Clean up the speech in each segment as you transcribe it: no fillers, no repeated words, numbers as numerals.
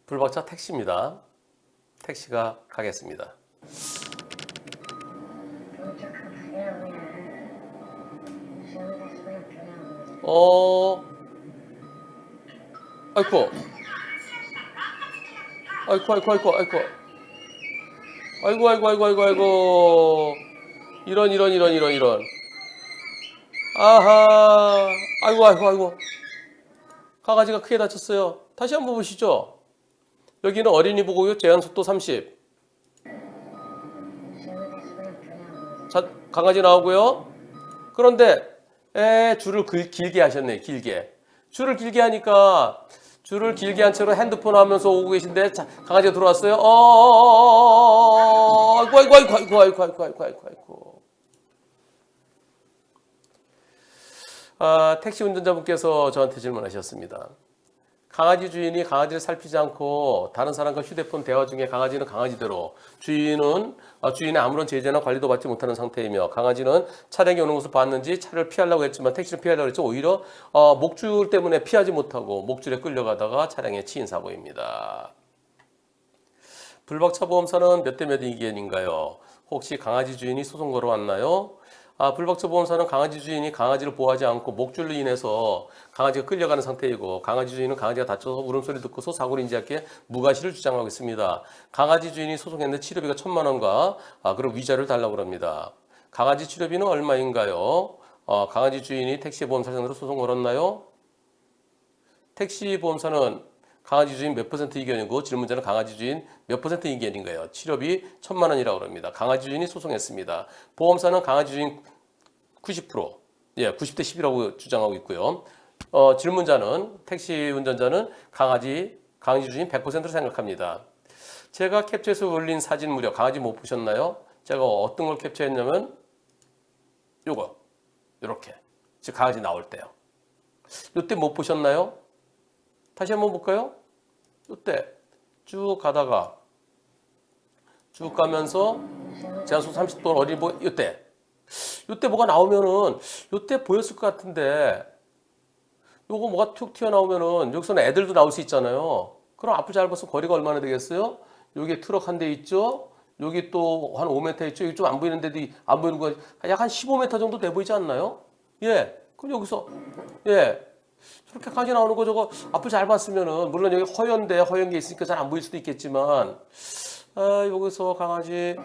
불박차 택시입니다. 택시가 가겠습니다. 아이고, 아이고, 아이고, 아이고, 아이고, 아이고, 아이고, 아이고, 아이고, 아이고, 이런. 아하, 아이고, 아이고, 아이고, 강아지가 크게 다쳤어요. 다시 한번 보시죠. 여기는 어린이 보호구역 제한 속도 30. 자, 강아지 나오고요. 그런데 줄을 길게 하셨네, 길게. 줄을 길게 하니까 줄을 길게 한 채로 핸드폰 하면서 오고 계신데 강아지가 들어왔어요. 아이고. 택시 운전자분께서 저한테 질문하셨습니다. 강아지 주인이 강아지를 살피지 않고 다른 사람과 휴대폰 대화 중에 강아지는 강아지대로 주인의 아무런 제재나 관리도 받지 못하는 상태이며 강아지는 차량이 오는 것을 봤는지 차를 피하려고 했지만 택시를 피하려고 했죠. 오히려 목줄 때문에 피하지 못하고 목줄에 끌려가다가 차량에 치인 사고입니다. 불박차 보험사는 몇 대 몇 의견인가요? 혹시 강아지 주인이 소송 걸어왔나요? 불박차 보험사는 강아지 주인이 강아지를 보호하지 않고 목줄로 인해서 강아지가 끌려가는 상태이고 강아지 주인은 강아지가 다쳐서 울음소리 듣고서 사고를 인지하기에 무과실을 주장하고 있습니다. 강아지 주인이 소송했는데 치료비가 1,000만 원과 그리고 위자료를 달라고 합니다. 강아지 치료비는 얼마인가요? 강아지 주인이 택시 보험사 상대로 소송 걸었나요? 택시 보험사는 강아지 주인 몇 퍼센트 의견이고 질문자는 강아지 주인 몇 퍼센트 의견인 거예요. 치료비 1,000만 원이라고 합니다. 강아지 주인이 소송했습니다. 보험사는 강아지 주인 90%, 90대 10이라고 주장하고 있고요. 질문자는 택시 운전자는 강아지 주인 100%로 생각합니다. 제가 캡처해서 올린 사진 무려 강아지 못 보셨나요? 제가 어떤 걸 캡처했냐면 요거 이렇게 즉 강아지 나올 때요. 이때 못 보셨나요? 다시 한번 볼까요? 이때 쭉 가다가 쭉 가면서 제한속 30도 어린이 이때 뭐가 나오면은 이때 보였을 것 같은데 요거 뭐가 툭 튀어나오면은 여기서는 애들도 나올 수 있잖아요. 그럼 앞을 잘 봐서 거리가 얼마나 되겠어요? 여기 트럭 한 대 있죠? 여기 또 한 5m 있죠? 여기 좀 안 보이는데도 안 보이는 거 약 한 15m 정도 돼 보이지 않나요? 그럼 여기서 저렇게 강아지 나오는 거 저거 앞을 잘 봤으면은 물론 여기 허연 게 있으니까 잘 안 보일 수도 있겠지만 여기서 강아지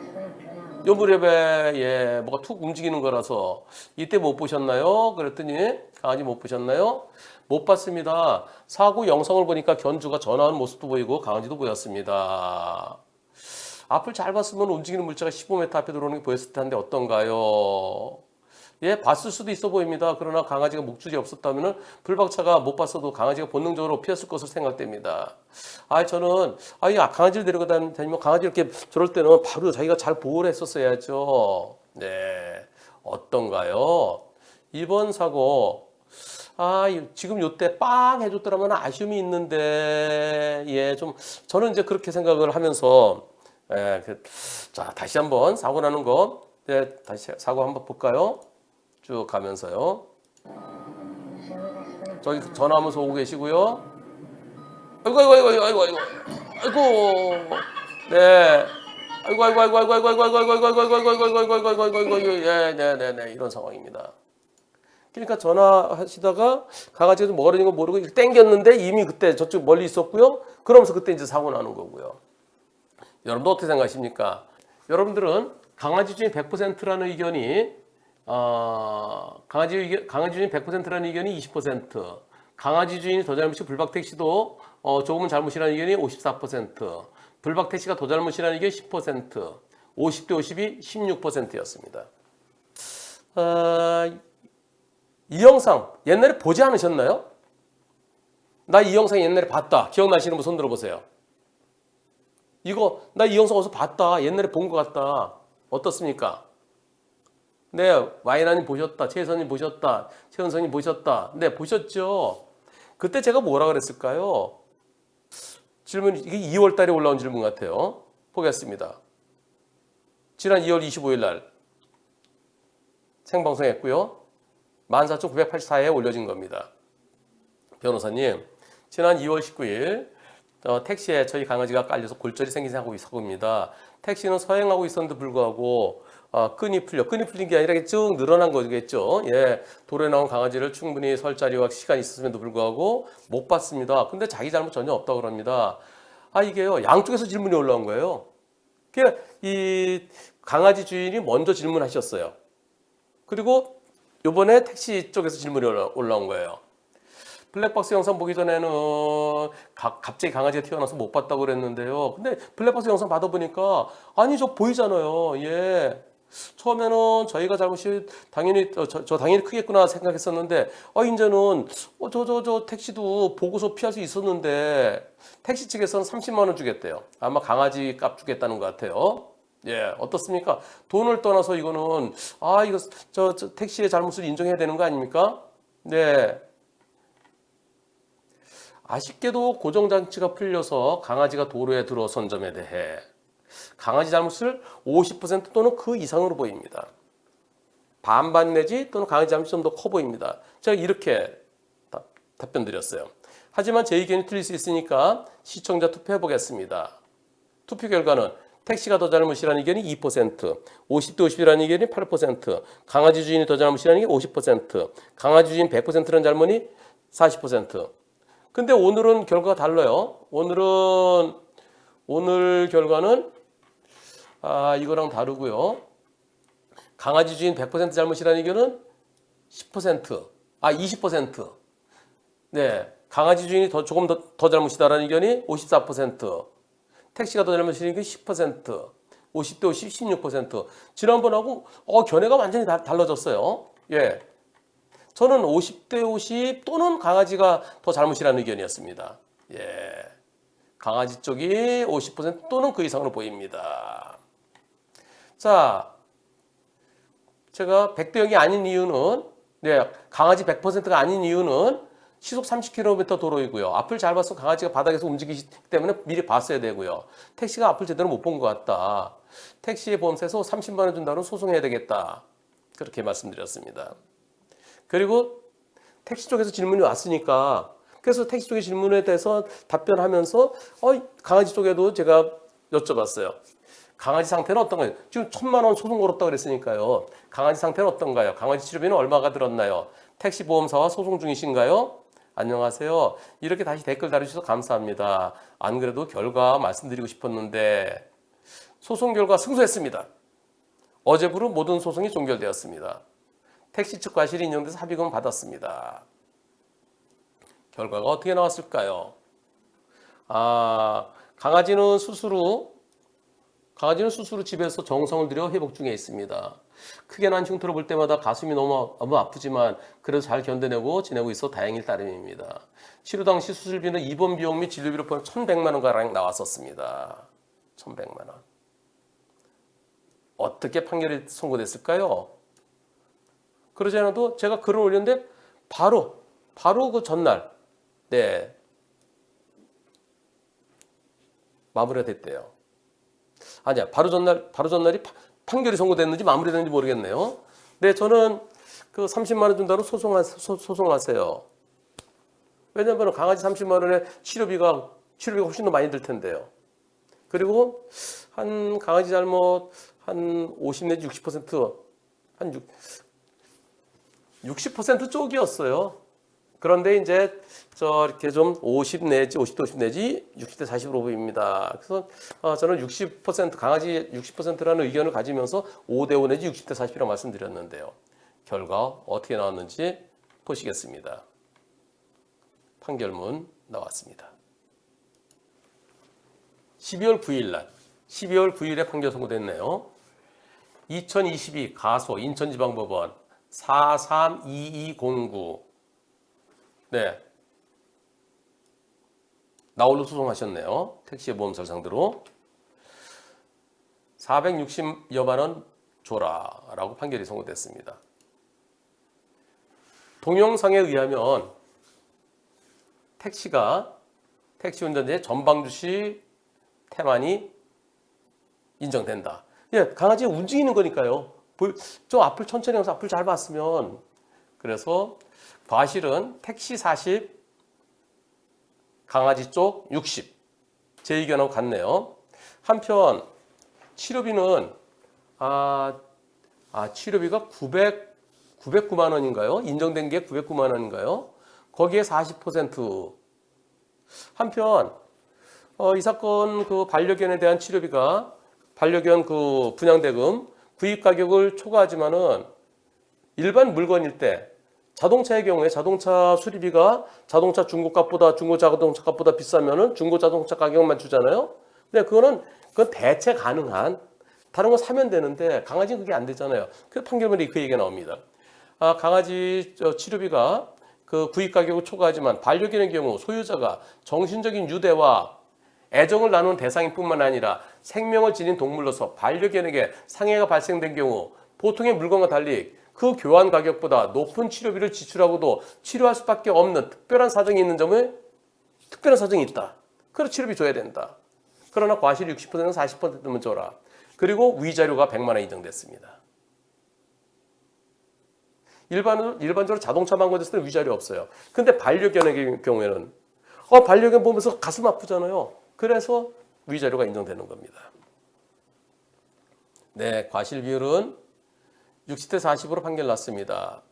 요 무렵에 뭐가 툭 움직이는 거라서 이때 못 보셨나요? 그랬더니 강아지 못 보셨나요? 못 봤습니다. 사고 영상을 보니까 견주가 전화하는 모습도 보이고 강아지도 보였습니다. 앞을 잘 봤으면 움직이는 물체가 15m 앞에 들어오는 게 보였을 텐데 어떤가요? 봤을 수도 있어 보입니다. 그러나 강아지가 목줄이 없었다면 불박차가 못 봤어도 강아지가 본능적으로 피했을 것으로 생각됩니다. 저는 강아지를 데리고 다니면 강아지 이렇게 저럴 때는 바로 자기가 잘 보호를 했었어야죠. 어떤가요? 이번 사고 지금 요때 빵 해줬더라면 아쉬움이 있는데 좀 저는 이제 그렇게 생각을 하면서 자 다시 한번 사고 나는 거 다시 사고 한번 볼까요? 쭉 가면서요. 저기 전화하면서 오고 계시고요. 아이고. 네. 이런 상황입니다. 그러니까 전화하시다가 강아지가 좀 멀어진 거 모르고 땡겼는데 이미 그때 저쪽 멀리 있었고요. 그러면서 그때 이제 사고 나는 거고요. 여러분도 어떻게 생각하십니까? 여러분들은 강아지 주인 100%라는 의견이 강아지 주인 100%라는 의견이 20%, 강아지 주인이 더 잘못이 불박택시도 조금은 잘못이라는 의견이 54%, 불박택시가 더 잘못이라는 의견이 10%, 50대 50이 16%였습니다. 이 영상 옛날에 보지 않으셨나요? 나 이 영상 옛날에 봤다. 기억나시는 분 손 들어보세요. 나 이 영상 어디서 봤다. 옛날에 본 것 같다. 어떻습니까? 와이나님 보셨다. 최혜선님 보셨다. 최은선님 보셨다. 보셨죠? 그때 제가 뭐라 그랬을까요? 질문, 이게 2월 달에 올라온 질문 같아요. 보겠습니다. 지난 2월 25일 날 생방송했고요. 14,984회에 올려진 겁니다. 변호사님, 지난 2월 19일 택시에 저희 강아지가 깔려서 골절이 생긴 사고입니다. 택시는 서행하고 있었는데 불구하고 끈이 풀린 게 아니라 쭉 늘어난 거겠죠. 예, 도로에 나온 강아지를 충분히 설 자리와 시간이 있었음에도 불구하고 못 봤습니다. 근데 자기 잘못 전혀 없다고 그럽니다. 이게요, 양쪽에서 질문이 올라온 거예요. 이 강아지 주인이 먼저 질문하셨어요. 그리고 이번에 택시 쪽에서 질문이 올라온 거예요. 블랙박스 영상 보기 전에는 갑자기 강아지가 튀어나와서 못 봤다고 그랬는데요. 근데 블랙박스 영상 받아보니까 아니 저 보이잖아요. 예. 처음에는 저희가 잘못이 당연히 저 당연히 크겠구나 생각했었는데 이제는 저 택시도 보고서 피할 수 있었는데 택시 측에서는 30만 원 주겠대요. 아마 강아지 값 주겠다는 것 같아요. 예, 어떻습니까? 돈을 떠나서 이거는 이거 저 택시의 잘못을 인정해야 되는 거 아닙니까? 네. 아쉽게도 고정장치가 풀려서 강아지가 도로에 들어선 점에 대해 강아지 잘못을 50% 또는 그 이상으로 보입니다. 반반 내지 또는 강아지 잘못이 좀 더 커 보입니다. 제가 이렇게 답변 드렸어요. 하지만 제 의견이 틀릴 수 있으니까 시청자 투표해 보겠습니다. 투표 결과는 택시가 더 잘못이라는 의견이 2%, 50대 50이라는 의견이 8%, 강아지 주인이 더 잘못이라는 게 50%, 강아지 주인 100%라는 잘못이 40%. 근데 오늘은 결과가 달라요. 오늘 결과는 이거랑 다르고요. 강아지 주인 100% 잘못이라는 의견은 10%, 20%. 네, 강아지 주인이 조금 더 잘못이다라는 의견이 54%, 택시가 더 잘못이라는 의견이 10%, 50대 50, 16%. 지난번하고 견해가 완전히 달라졌어요. 예. 저는 50대 50 또는 강아지가 더 잘못이라는 의견이었습니다. 예. 강아지 쪽이 50% 또는 그 이상으로 보입니다. 자, 제가 100대 0이 아닌 이유는, 강아지 100%가 아닌 이유는 시속 30km 도로이고요. 앞을 잘 봤으면 강아지가 바닥에서 움직이기 때문에 미리 봤어야 되고요. 택시가 앞을 제대로 못 본 것 같다. 택시의 보험세에서 30만 원 준다면 소송해야 되겠다. 그렇게 말씀드렸습니다. 그리고 택시 쪽에서 질문이 왔으니까 그래서 택시 쪽의 질문에 대해서 답변하면서 강아지 쪽에도 제가 여쭤봤어요. 강아지 상태는 어떤가요? 지금 1,000만 원 소송 걸었다고 그랬으니까요. 강아지 상태는 어떤가요? 강아지 치료비는 얼마가 들었나요? 택시 보험사와 소송 중이신가요? 안녕하세요. 이렇게 다시 댓글 달아주셔서 감사합니다. 안 그래도 결과 말씀드리고 싶었는데 소송 결과 승소했습니다. 어제부로 모든 소송이 종결되었습니다. 택시 측 과실이 인정돼서 합의금 받았습니다. 결과가 어떻게 나왔을까요? 강아지는 스스로 집에서 정성을 들여 회복 중에 있습니다. 크게 난 흉터를 볼 때마다 가슴이 너무 아프지만 그래도 잘 견뎌내고 지내고 있어 다행일 따름입니다. 치료 당시 수술비는 입원 비용 및 진료비로 포함 1,100만 원가량 나왔었습니다. 1,100만 원. 어떻게 판결이 선고됐을까요? 그러지 않아도 제가 글을 올렸는데 바로 그 전날 마무리가 됐대요. 아니야, 바로 전날이 판결이 선고됐는지 마무리됐는지 모르겠네요. 네, 저는 그 30만 원 준다로 소송하세요. 왜냐하면 강아지 30만 원에 치료비가 훨씬 더 많이 들 텐데요. 그리고 한 강아지 잘못 한 50 내지 60% 한 60% 쪽이었어요. 그런데 이제 이렇게 좀 50 내지 50대 50 내지 60대 40으로 보입니다. 그래서 저는 60% 강아지 60%라는 의견을 가지면서 5대 5 내지 60대 40이라고 말씀드렸는데요. 결과 어떻게 나왔는지 보시겠습니다. 판결문 나왔습니다. 12월 9일에 판결 선고됐네요. 2022 가소 인천지방법원 432209 나홀로 소송하셨네요. 택시 보험사를 상대로 460여만 원 줘라라고 판결이 선고됐습니다. 동영상에 의하면 택시 운전자의 전방주시 태만이 인정된다. 강아지가 움직이는 거니까요. 좀 앞을 천천히 가서 앞을 잘 봤으면. 그래서 과실은 택시 40, 강아지 쪽 60. 제 의견하고 같네요. 한편 치료비는 치료비가 909만 원인가요? 인정된 게 909만 원인가요? 거기에 40%. 한편 이 사건 그 반려견에 대한 치료비가 반려견 그 분양대금 구입 가격을 초과하지만은 일반 물건일 때 자동차의 경우에 자동차 수리비가 자동차 중고값보다 중고 자동차 값보다 비싸면은 중고 자동차 가격만 주잖아요. 근데 그건 대체 가능한 다른 거 사면 되는데 강아지는 그게 안 되잖아요. 그래서 판결문에 그 얘기가 나옵니다. 강아지 치료비가 그 구입 가격을 초과하지만 반려견의 경우 소유자가 정신적인 유대와 애정을 나누는 대상일 뿐만 아니라 생명을 지닌 동물로서 반려견에게 상해가 발생된 경우 보통의 물건과 달리 그 교환 가격보다 높은 치료비를 지출하고도 치료할 수밖에 없는 특별한 사정이 있는 점에 특별한 사정이 있다. 그래서 치료비 줘야 된다. 그러나 과실 60%는 40%면 줘라. 그리고 위자료가 100만 원 인정됐습니다. 일반적으로 자동차만 건졌을 때는 위자료 없어요. 근데 반려견의 경우에는 반려견 보면서 가슴 아프잖아요. 그래서 위자료가 인정되는 겁니다. 네, 과실 비율은 60대 40으로 판결 났습니다.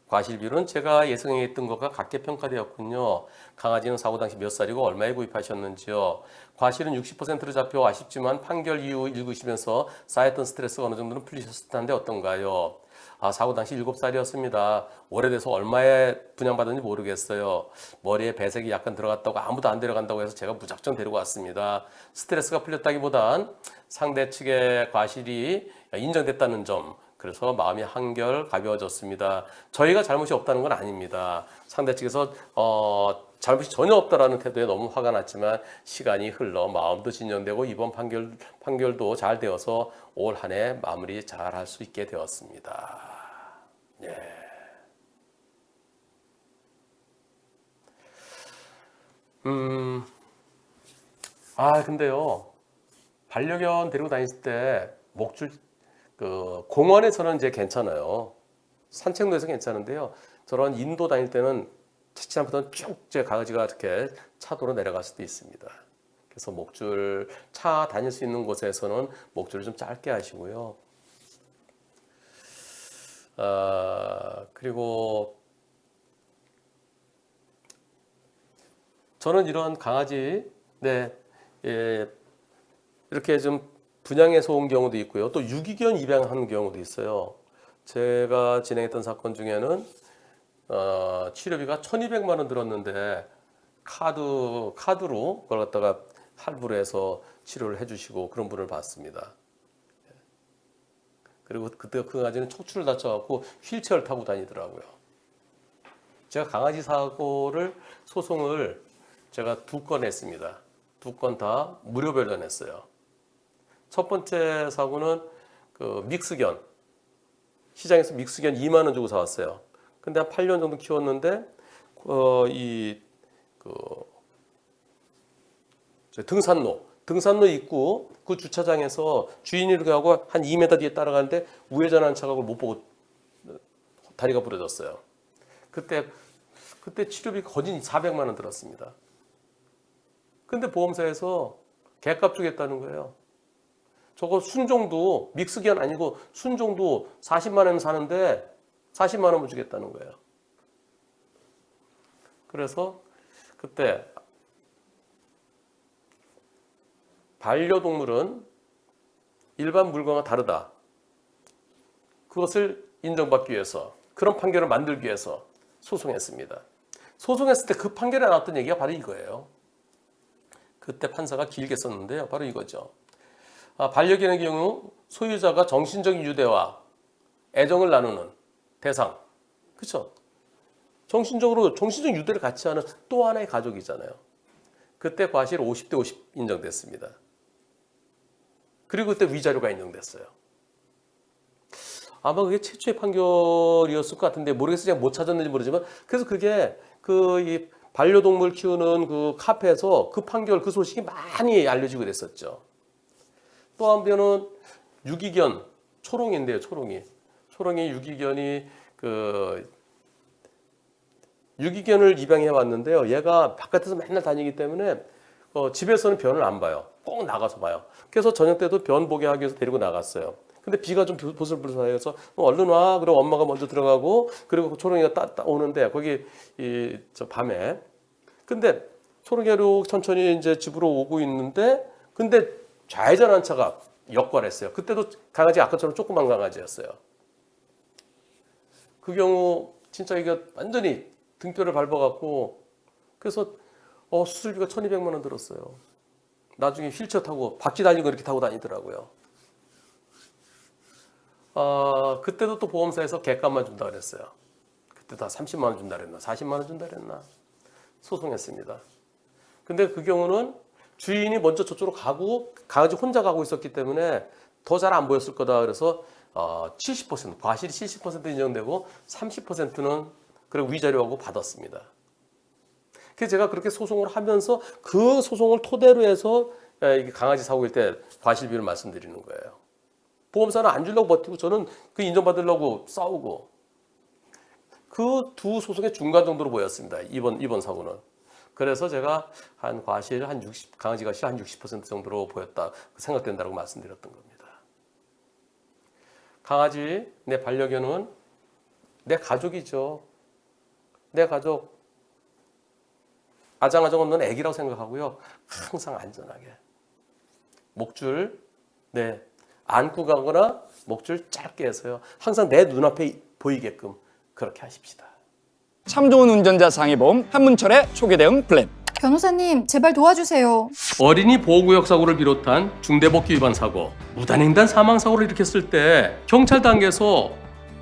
과실 비율은 제가 예상했던 것과 같게 평가되었군요. 강아지는 사고 당시 몇 살이고 얼마에 구입하셨는지요? 과실은 60%로 잡혀 아쉽지만 판결 이후 읽으시면서 쌓였던 스트레스가 어느 정도는 풀리셨을 텐데 어떤가요? 사고 당시 7살이었습니다. 오래돼서 얼마에 분양받았는지 모르겠어요. 머리에 배색이 약간 들어갔다고 아무도 안 데려간다고 해서 제가 무작정 데리고 왔습니다. 스트레스가 풀렸다기보단 상대 측의 과실이 인정됐다는 점, 그래서 마음이 한결 가벼워졌습니다. 저희가 잘못이 없다는 건 아닙니다. 상대 측에서 잘못이 전혀 없다라는 태도에 너무 화가 났지만 시간이 흘러 마음도 진정되고 이번 판결도 잘 되어서 올 한 해 마무리 잘 할 수 있게 되었습니다. 예. 근데요. 반려견 데리고 다녔을 때 목줄 공원에서는 이제 괜찮아요. 산책로에서 괜찮은데요. 저런 인도 다닐 때는 잘못하면 쭉 제 강아지가 이렇게 차도로 내려갈 수도 있습니다. 그래서 목줄 차 다닐 수 있는 곳에서는 목줄을 좀 짧게 하시고요. 그리고 저는 이런 강아지 이렇게 좀 분양해서 온 경우도 있고요. 또 유기견 입양한 경우도 있어요. 제가 진행했던 사건 중에는 치료비가 1,200만 원 들었는데 카드로 그걸 갖다가 할부로 해서 치료를 해주시고 그런 분을 봤습니다. 그리고 그때 그 강아지는 척추를 다쳐갖고 휠체어를 타고 다니더라고요. 제가 강아지 소송을 제가 2건 했습니다. 2건 다 무료 변론했어요. 첫 번째 사고는 그 믹스견, 시장에서 믹스견 2만 원 주고 사왔어요. 근데 한 8년 정도 키웠는데 등산로 입구 그 주차장에서 주인이 이렇게 하고 한 2m 뒤에 따라가는데 우회전하는 차가 그걸 못 보고 다리가 부러졌어요. 그때 치료비 거진 400만 원 들었습니다. 근데 보험사에서 개값 주겠다는 거예요. 저거 순종도 믹스견 아니고 순종도 40만 원 사는데 40만 원을 주겠다는 거예요. 그래서 그때 반려동물은 일반 물건과 다르다. 그것을 인정받기 위해서 그런 판결을 만들기 위해서 소송했습니다. 소송했을 때 그 판결에 나왔던 얘기가 바로 이거예요. 그때 판사가 길게 썼는데요. 바로 이거죠. 반려견의 경우 소유자가 정신적인 유대와 애정을 나누는 대상. 그렇죠? 정신적 유대를 같이 하는 또 하나의 가족이잖아요. 그때 과실 50대 50 인정됐습니다. 그리고 그때 위자료가 인정됐어요. 아마 그게 최초의 판결이었을 것 같은데 모르겠어요. 제가 못 찾았는지 모르지만 그래서 그게 이 반려동물 키우는 그 카페에서 그 판결 그 소식이 많이 알려지고 그랬었죠. 또 한 변은 유기견 초롱인데요. 초롱이 유기견이 유기견을 입양해 왔는데요. 얘가 바깥에서 맨날 다니기 때문에 집에서는 변을 안 봐요. 꼭 나가서 봐요. 그래서 저녁 때도 변 보게 하기 위해서 데리고 나갔어요. 근데 비가 좀 보슬보슬해서 얼른 와. 그리고 엄마가 먼저 들어가고 그리고 초롱이가 오는데 거기 저 밤에 근데 초롱이가 천천히 이제 집으로 오고 있는데 근데 좌회전한 차가 역관했어요. 그때도 강아지 아까처럼 조그만 강아지였어요. 그 경우 진짜 이게 완전히 등뼈를 밟아갖고 그래서 수술비가 1,200만 원 들었어요. 나중에 휠체어 타고 바퀴 달린 거 이렇게 타고 다니더라고요. 그때도 또 보험사에서 객값만 준다 그랬어요. 그때 다 30만 원 준다 그랬나 40만 원 준다 그랬나 소송했습니다. 근데 그 경우는 주인이 먼저 저쪽으로 가고 강아지 혼자 가고 있었기 때문에 더 잘 안 보였을 거다 그래서 70% 과실이 70% 인정되고 30%는 그리고 위자료하고 받았습니다. 그래서 제가 그렇게 소송을 하면서 그 소송을 토대로 해서 이게 강아지 사고일 때 과실비를 말씀드리는 거예요. 보험사는 안 주려고 버티고 저는 그 인정받으려고 싸우고 그 두 소송의 중간 정도로 보였습니다. 이번 사고는. 그래서 제가 한 과실 한 60, 강아지 과실 한 60% 정도로 보였다 생각된다고 말씀드렸던 겁니다. 강아지 내 반려견은 내 가족이죠. 내 가족. 아장아장 없는 애기라고 생각하고요. 항상 안전하게. 목줄 안고 가거나 목줄 짧게 해서요. 항상 내 눈앞에 보이게끔 그렇게 하십시다. 참 좋은 운전자 상해보험 한문철의 초기대응 플랜. 변호사님, 제발 도와주세요. 어린이 보호구역 사고를 비롯한 중대법규 위반 사고, 무단횡단 사망 사고를 일으켰을 때 경찰 단계에서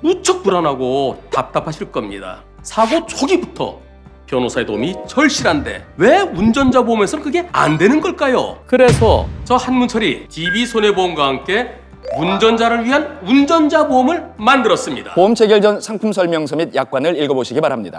무척 불안하고 답답하실 겁니다. 사고 초기부터 변호사의 도움이 절실한데 왜 운전자 보험에서는 그게 안 되는 걸까요? 그래서 저 한문철이 DB손해보험과 함께 운전자를 위한 운전자 보험을 만들었습니다. 보험 체결 전 상품 설명서 및 약관을 읽어보시기 바랍니다.